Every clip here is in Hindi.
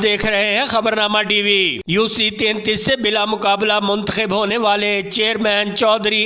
देख रहे हैं खबरनामा टीवी। यूसी 33 से बिला मुकाबला मुंतखब होने वाले चेयरमैन चौहदरी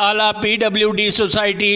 आला PWD सोसाइटी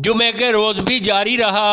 जुमे के रोज भी जारी रहा।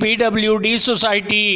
PWD सोसाइटी,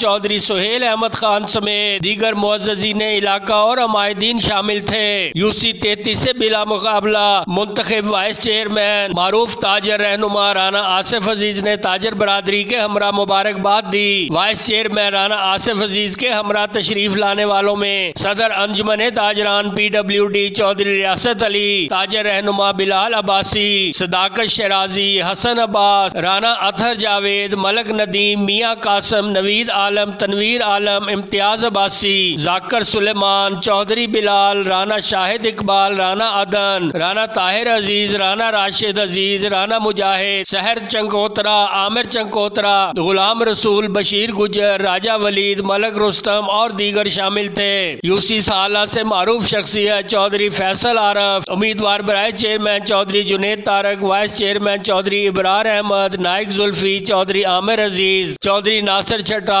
चौधरी सुहेल अहमद खान समेत दीगर मुअज़्ज़ज़ीन इलाका और अमायदीन शामिल थे। यूसी 33 से बिला मुकाबला मुंतखब वाइस चेयरमैन मारूफ ताजर रहनुमा राना आसिफ अजीज ने ताजर बरादरी के हमरा मुबारकबाद दी। वाइस चेयरमैन राना आसिफ अजीज के हमरा तशरीफ लाने वालों में सदर अंजुमन ताजरान PWD चौधरी रियासत अली, ताजर रहनुमा बिलाल अब्बासी, सदाकत शराजी, हसन अब्बास, राना अतहर जावेद, मलक नदीम, मियाँ कासम, नवीद आलम, तनवीर आलम, इम्तियाज अब्बासी, जाकर सुलेमान, चौधरी बिलाल, राना शाहिद इकबाल, राना अदन, राना ताहिर अजीज, राना राशिद अजीज, राना मुजाहिद, सहर चंकोतरा, आमिर चंकोतरा, गुलाम रसूल, बशीर गुजर, राजा वलीद, मलक रुस्तम और दीगर शामिल थे। यूसी साला से मारूफ शख्सियत चौधरी फैसल आरफ, उम्मीदवार बराए chairman Chaudhry Junaid Tariq, vice chairman Chaudhry Ibrar Ahmed, Naik Zulfi, Chaudhry Aamir Aziz, Chaudhry Nasir Chattha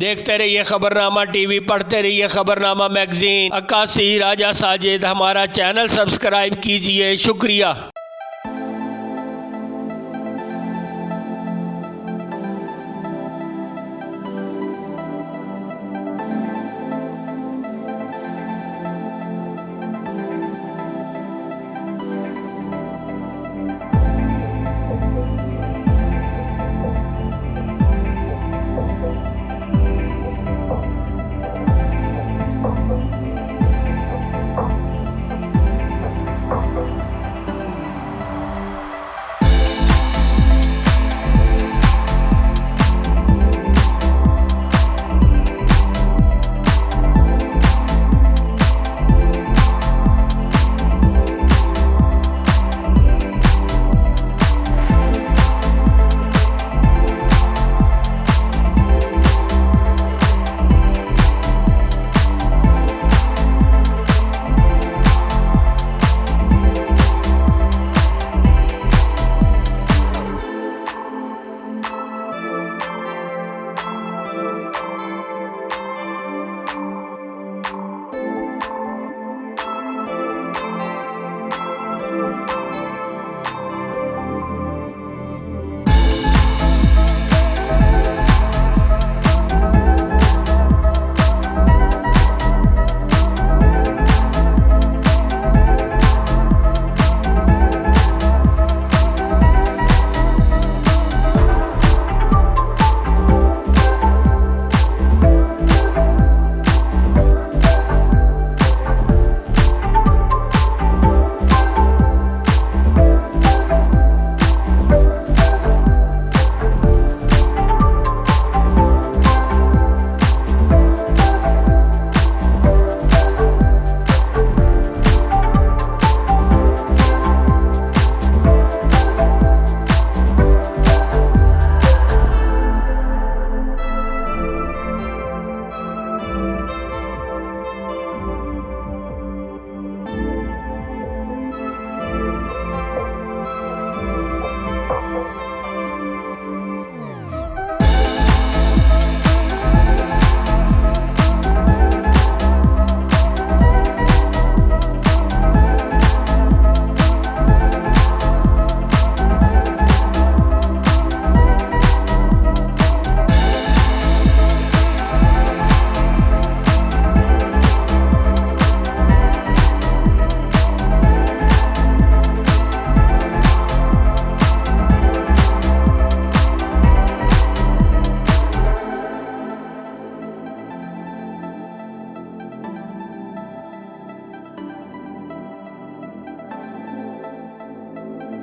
देखते रहिए खबरनामा टीवी, पढ़ते रहिए खबरनामा मैगजीन। 81 राजा साजिद, हमारा चैनल सब्सक्राइब कीजिए। शुक्रिया।